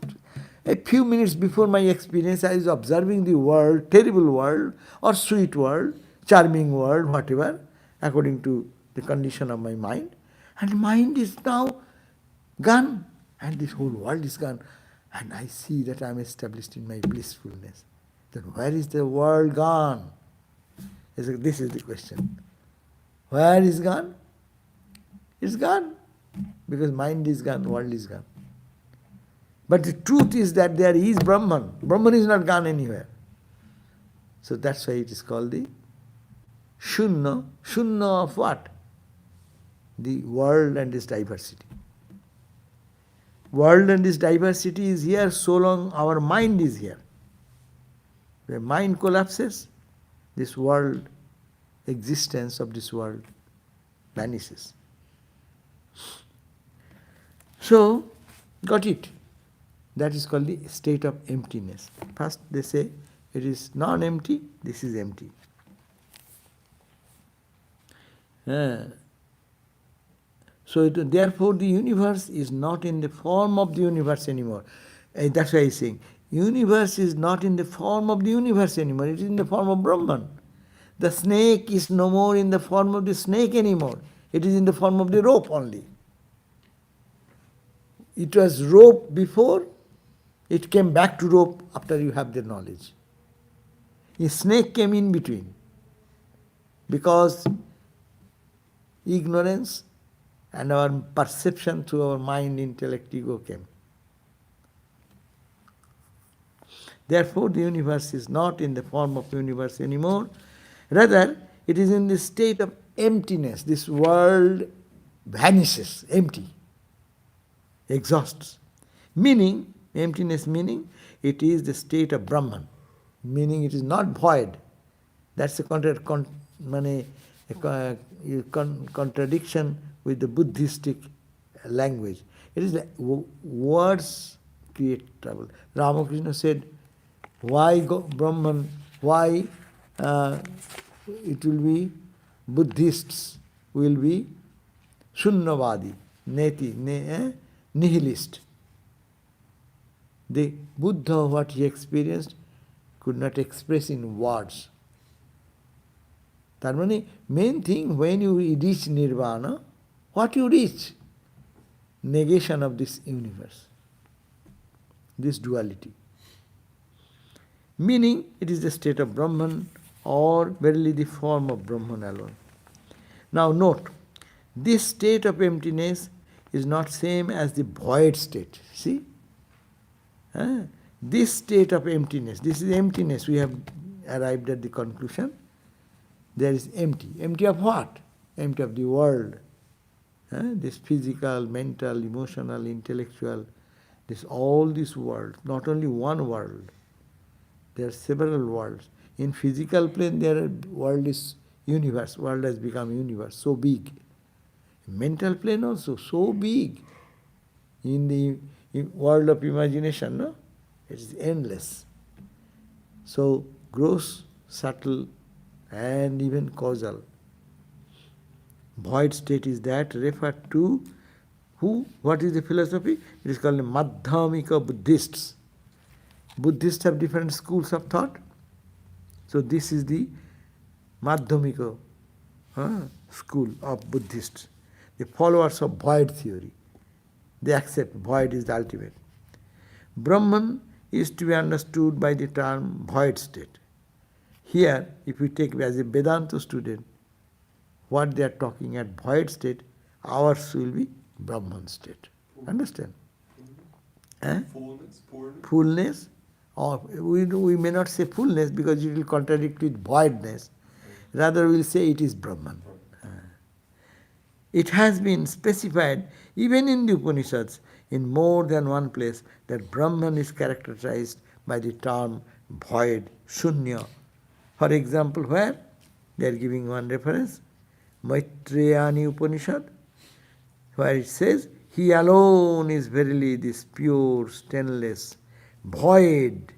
A few minutes before my experience, I was observing the world, terrible world, or sweet world, charming world, whatever, according to the condition of my mind. And mind is now gone, and this whole world is gone. And I see that I am established in my blissfulness. Then where is the world gone? This is the question. Where is gone? It's gone. Because mind is gone, world is gone. But the truth is that there is Brahman. Brahman is not gone anywhere. So that's why it is called the Shunya. Shunya of what? The world and its diversity. World and its diversity is here so long our mind is here. When mind collapses, this world, existence of this world vanishes. So, got it? That is called the state of emptiness. First they say it is non-empty, this is empty. Therefore the universe is not in the form of the universe anymore. That's why he's saying, universe is not in the form of the universe anymore, it is in the form of Brahman. The snake is no more in the form of the snake anymore, it is in the form of the rope only. It was rope before, it came back to rope after you have the knowledge. A snake came in between because ignorance and our perception through our mind, intellect, ego came. Therefore, the universe is not in the form of universe anymore. Rather, it is in the state of emptiness. This world vanishes, empty, exhausts. Meaning, emptiness meaning, it is the state of Brahman. Meaning, it is not void. That's a contradiction with the Buddhistic language. It is like words create trouble. Ramakrishna said, why Brahman, why it will be Buddhists will be Shunyavadi, nihilist. The Buddha, what he experienced, could not express in words. That means, main thing, when you reach nirvana, what you reach? Negation of this universe, this duality. Meaning, it is the state of Brahman, or verily the form of Brahman alone. Now note, this state of emptiness is not same as the void state. See? This state of emptiness, this is emptiness, we have arrived at the conclusion. There is empty. Empty of what? Empty of the world. This physical, mental, emotional, intellectual, all this world, not only one world. There are several worlds. In physical plane, world is universe. World has become universe, so big. In mental plane also, so big. In the world of imagination, no? It is endless. So, gross, subtle, and even causal. Void state is that referred to who? What is the philosophy? It is called the Madhyamika Buddhists. Buddhists have different schools of thought. So this is the Madhyamika school of Buddhists. The followers of void theory. They accept void is the ultimate. Brahman is to be understood by the term void state. Here, if you take as a Vedanta student, what they are talking at void state, ours will be Brahman state. Understand? Fullness, poorness. Fullness, or we may not say fullness because it will contradict with voidness. Rather, we will say it is Brahman. It has been specified even in the Upanishads in more than one place that Brahman is characterized by the term void, shunya. For example, where? They are giving one reference, Maitrayani Upanishad, where it says, He alone is verily this pure, stainless, void,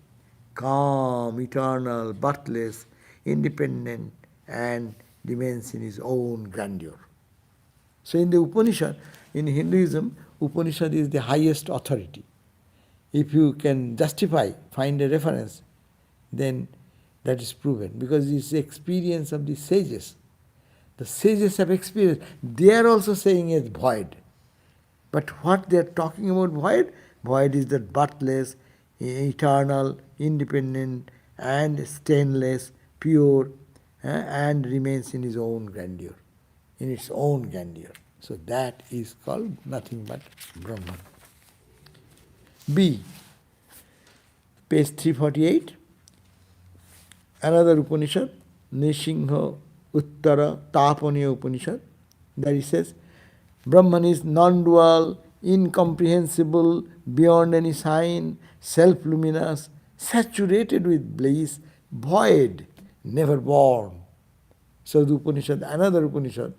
calm, eternal, birthless, independent, and remains in his own grandeur. So in the Upanishad, in Hinduism, Upanishad is the highest authority. if you can justify, find a reference, then that is proven. Because it's the experience of the sages. The sages have experience. They are also saying it's void. But what they are talking about void? Void is that birthless, eternal, independent, and stainless, pure, and remains in his own grandeur, in its own grandeur. So that is called nothing but Brahman. B. Page 348. Another Upanishad, Nrsimha Uttara Tapaniya Upanishad. There it says, Brahman is non-dual, incomprehensible, beyond any sign, self-luminous, saturated with bliss, void, never born. So the Upanishad, another Upanishad,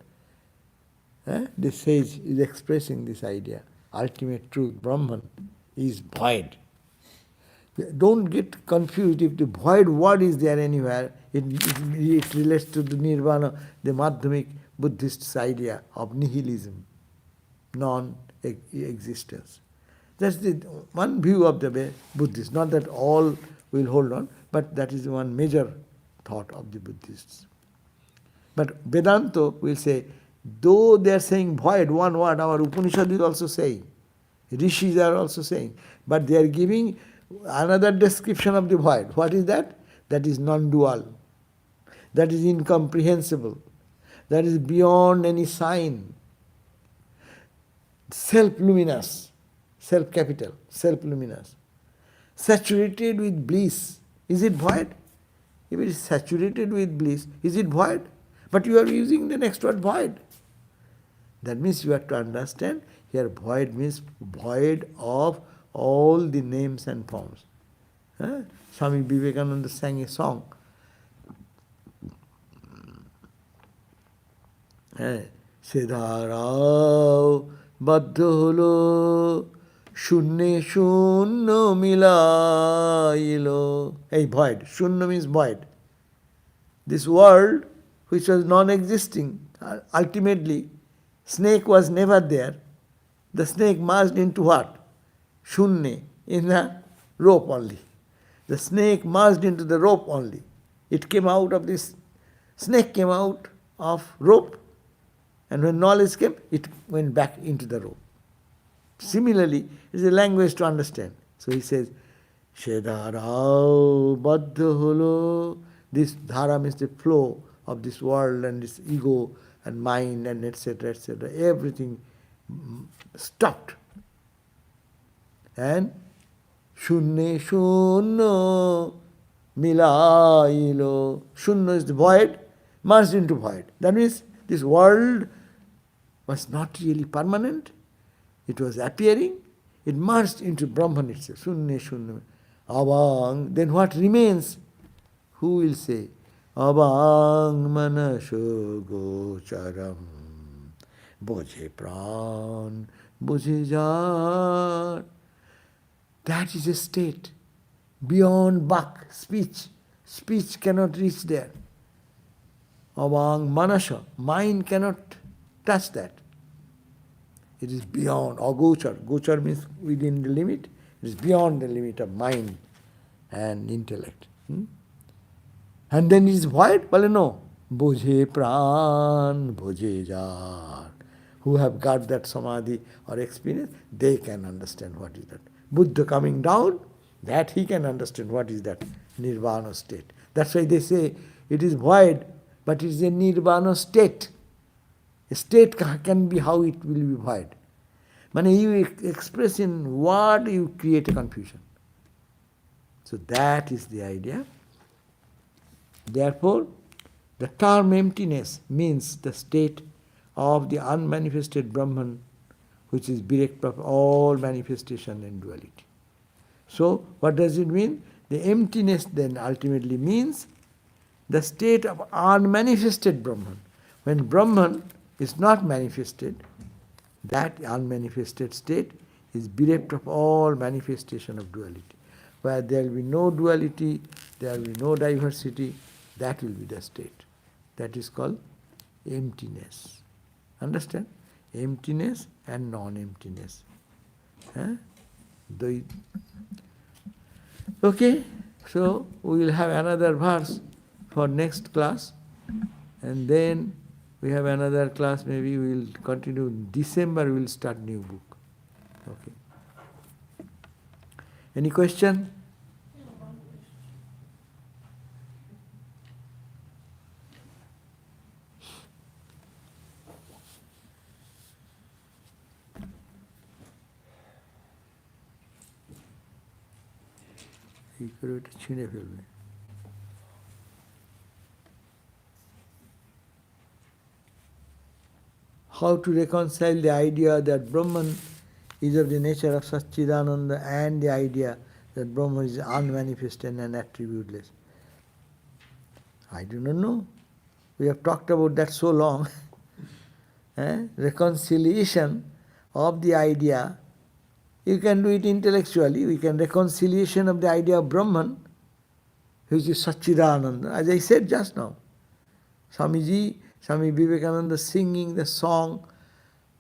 this sage is expressing this idea. Ultimate truth, Brahman, is void. Don't get confused if the void word is there anywhere. It relates to the nirvana, the Madhyamik Buddhist idea of nihilism, non-existence. That's the one view of the Buddhists. Not that all will hold on, but that is one major thought of the Buddhists. But Vedanta will say, though they are saying void, one word, our Upanishad is also saying, Rishis are also saying, but they are giving another description of the void. What is that? That is non-dual. That is incomprehensible. That is beyond any sign. Self-luminous. Self-capital. Self-luminous. Saturated with bliss. Is it void? If it is saturated with bliss, is it void? But you are using the next word, void. That means you have to understand, here void means void of all the names and forms. Swami Vivekananda sang a song. Sedharao baddha holo shunne shunno milailo. Hey, void. Shunno means void. This world, which was non-existing, ultimately, snake was never there. The snake merged into what? Shunne, in the rope only. The snake merged into the rope only. It came out of this, snake came out of rope, and when knowledge came, it went back into the rope. Similarly, it's a language to understand. So he says, Shedarao baddha holo. This dhara means the flow of this world and this ego and mind and etc. etc. Everything stopped. And shunne shunno milailo. Shunno is the void, merged into void. That means this world was not really permanent. It was appearing. It merged into Brahman itself. Shunne shunno. Avang. Then what remains? Who will say? Avang manasho gocharam boje pran boje jar. That is a state beyond Vak, speech. Speech cannot reach there. Avang manasha, mind cannot touch that. It is beyond, agochar. Gochar means within the limit. It is beyond the limit of mind and intellect. And then it is void? Well, no. Bojhe pran, bojhe jar. Who have got that samadhi or experience, they can understand what is that. Buddha coming down, that he can understand what is that nirvana state. That's why they say it is void, but it is a nirvana state. A state can be how it will be void. When you express in word, you create a confusion. So that is the idea. Therefore, the term emptiness means the state of the unmanifested Brahman, which is bereft of all manifestation and duality. So, what does it mean? The emptiness then ultimately means the state of unmanifested Brahman. When Brahman is not manifested, that unmanifested state is bereft of all manifestation of duality. Where there will be no duality, there will be no diversity, that will be the state. That is called emptiness. Understand? Emptiness and non-emptiness. Okay, so we will have another verse for next class, and then we have another class. Maybe we will continue in December. We will start new book. Okay. Any question? এই করে ওটা ছিঁড়ে ফেলবে। How to reconcile the idea that Brahman is of the nature of Satchidananda and the idea that Brahman is unmanifested and attributeless. I do not know. We have talked about that so long. Reconciliation of the idea, you can do it intellectually. We can reconciliation of the idea of Brahman, which is Satchidananda, as I said just now. Swami Vivekananda singing the song,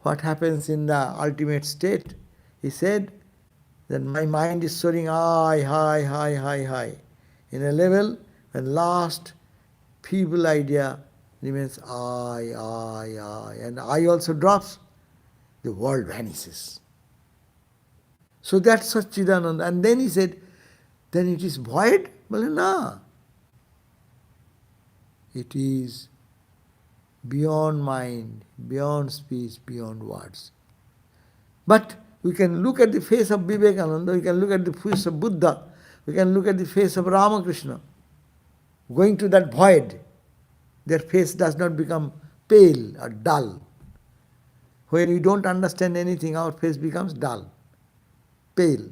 what happens in the ultimate state. He said that my mind is soaring high, high, high, high, high, in a level when last feeble idea remains I, and I also drops, the world vanishes. So that's Satchidananda. And then he said, then it is void? Well, no. It is beyond mind, beyond speech, beyond words. But we can look at the face of Vivekananda, we can look at the face of Buddha, we can look at the face of Ramakrishna. Going to that void, their face does not become pale or dull. When we don't understand anything, our face becomes dull, pale.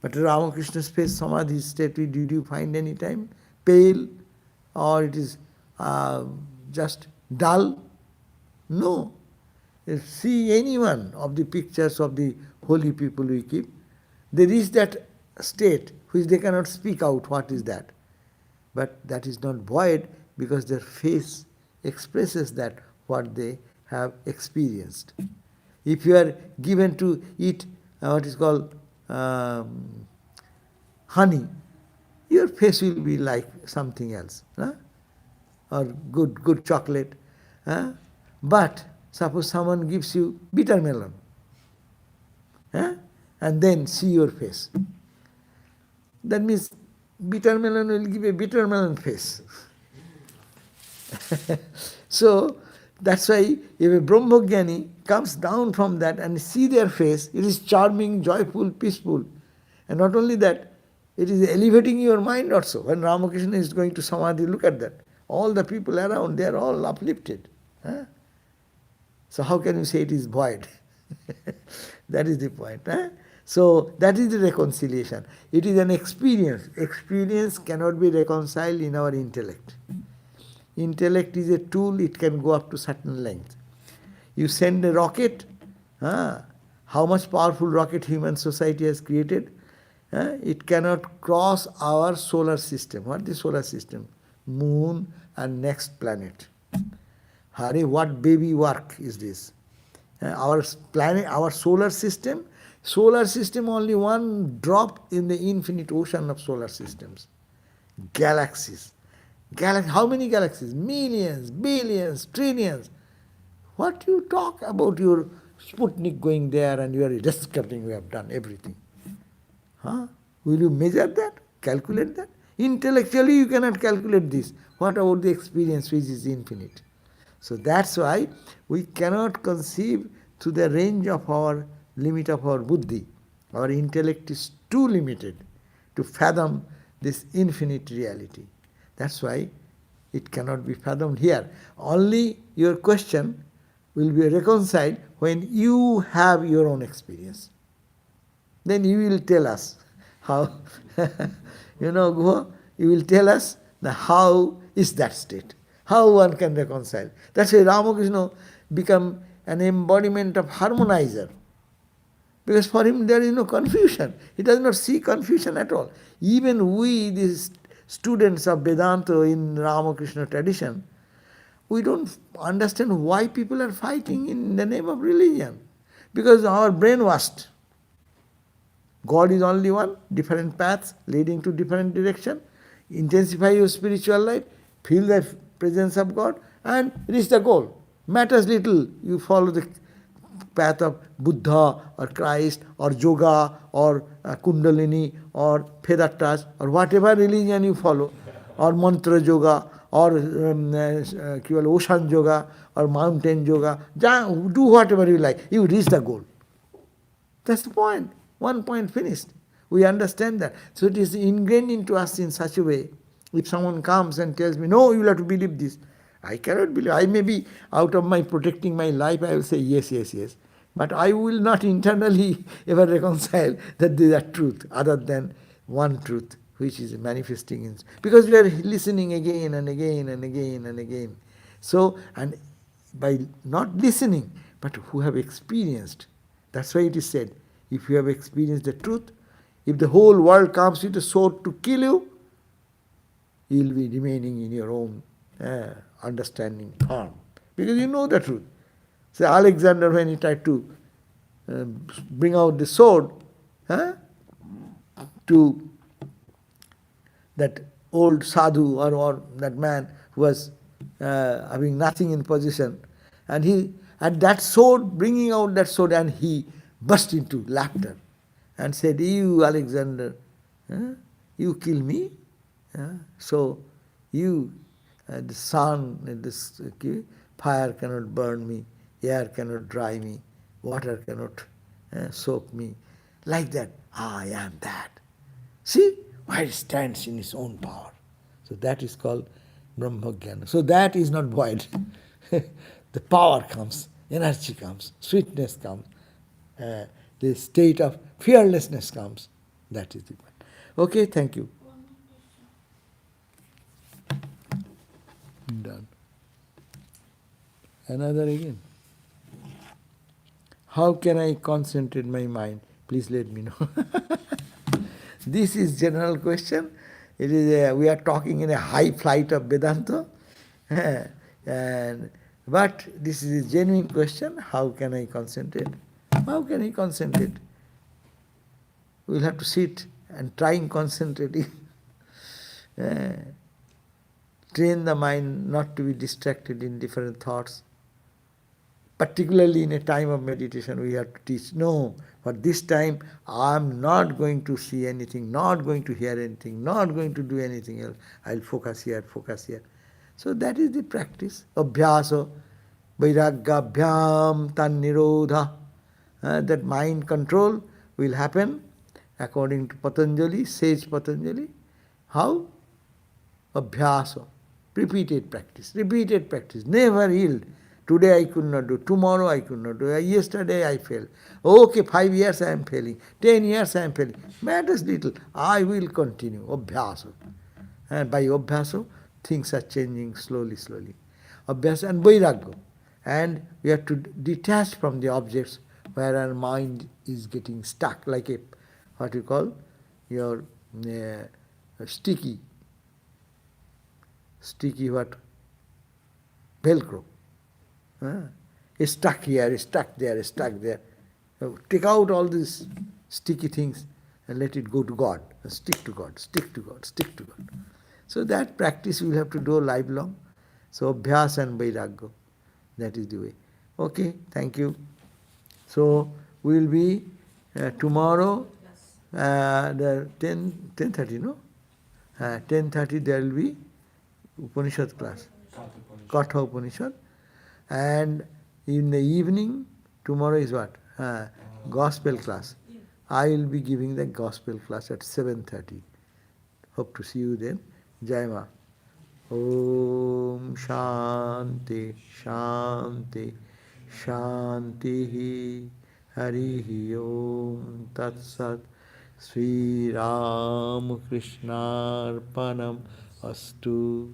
But Ramakrishna's face, Samadhi state, did you find any time pale, or it is just dull? No. If see anyone of the pictures of the holy people we keep, they reach that state which they cannot speak out what is that. But that is not void, because their face expresses that what they have experienced. If you are given to eat what is called honey, your face will be like something else. Or good chocolate. But suppose someone gives you bitter melon, and then see your face. That means bitter melon will give a bitter melon face. So that's why if a Brahmajnani comes down from that and see their face, it is charming, joyful, peaceful. And not only that, it is elevating your mind also. When Ramakrishna is going to Samadhi, look at that. All the people around, they are all uplifted. So how can you say it is void? That is the point. So that is the reconciliation. It is an experience. Experience cannot be reconciled in our intellect. Intellect is a tool, it can go up to certain length. You send a rocket, how much powerful rocket human society has created, it cannot cross our solar system. What is the solar system? Moon and next planet. Hare, what baby work is this? Our planet, our solar system only one drop in the infinite ocean of solar systems. Galaxies. How many galaxies? Millions, billions, trillions. What you talk about your Sputnik going there and you are discovering we have done everything? Will you measure that? Calculate that? Intellectually you cannot calculate this. What about the experience which is infinite? So that's why we cannot conceive to the range of our limit of our buddhi. Our intellect is too limited to fathom this infinite reality. That's why it cannot be fathomed here. Only your question will be reconciled when you have your own experience. Then you will tell us how, Guha, you will tell us how is that state, how one can reconcile. That's why Ramakrishna become an embodiment of harmonizer. Because for him there is no confusion. He does not see confusion at all. Even we, these students of Vedanta in Ramakrishna tradition, we don't understand why people are fighting in the name of religion. Because our brainwashed. God is only one, different paths leading to different direction. Intensify your spiritual life, feel the presence of God, and reach the goal. Matters little. You follow the path of Buddha or Christ or Yoga or Kundalini or feather touch or whatever religion you follow, or mantra yoga or ocean yoga or mountain yoga. Do whatever you like. You reach the goal. That's the point. One point finished. We understand that. So it is ingrained into us in such a way. If someone comes and tells me, no, you will have to believe this, I cannot believe. I may be out of my protecting my life, I will say yes, yes, yes. But I will not internally ever reconcile that these are truth, other than one truth, which is manifesting in. Because we are listening again and again and again and again. So, and by not listening, but who have experienced. That's why it is said, if you have experienced the truth, if the whole world comes with a sword to kill you, you will be remaining in your own understanding firm. Because you know the truth. So Alexander, when he tried to bring out the sword to that old sadhu or that man who was having nothing in possession, and he at that sword, bringing out that sword, and he burst into laughter and said, you Alexander, you kill me? So you, the sun, this fire cannot burn me, air cannot dry me, water cannot soak me. Like that, I am that. See, why it stands in its own power. So that is called Brahmajnana. So that is not void. The power comes, energy comes, sweetness comes, the state of fearlessness comes. That is the point. Okay, thank you. One more question. Done. Another again. How can I concentrate my mind? Please let me know. This is general question. It is we are talking in a high flight of Vedanta, but this is a genuine question. How can I concentrate? How can I concentrate? We will have to sit and trying concentrating. Train the mind not to be distracted in different thoughts. Particularly in a time of meditation, we have to teach, no, but this time I am not going to see anything, not going to hear anything, not going to do anything else. I will focus here, focus here. So that is the practice. Abhyasa, vairagabhyam tan nirodha. That mind control will happen according to Patanjali, sage Patanjali. How? Abhyasa. Repeated practice, never yield. Today I could not do, tomorrow I could not do, yesterday I failed. Okay, 5 years I am failing, 10 years I am failing. Matters little, I will continue. Abhyasa. And by abhyasa, things are changing slowly, slowly. Abhyasa and vairagya. And we have to detach from the objects where our mind is getting stuck, like a, what you call, your sticky what? Velcro. It's stuck here, it's stuck there, it's stuck there. So take out all these sticky things and let it go to God. And stick to God, stick to God, stick to God. So that practice we will have to do lifelong. So abhyas and vairagya. That is the way. Okay, thank you. So we will be tomorrow, the 10:30, no? 10:30 there will be Upanishad class. Katha Upanishad. And in the evening, tomorrow is what? Gospel class. I will be giving the gospel class at 7:30. Hope to see you then. Jai Ma. Om Shanti Shanti Shanti Harihi Om Tat Sat Sri Ram Krishnarpanam Astu.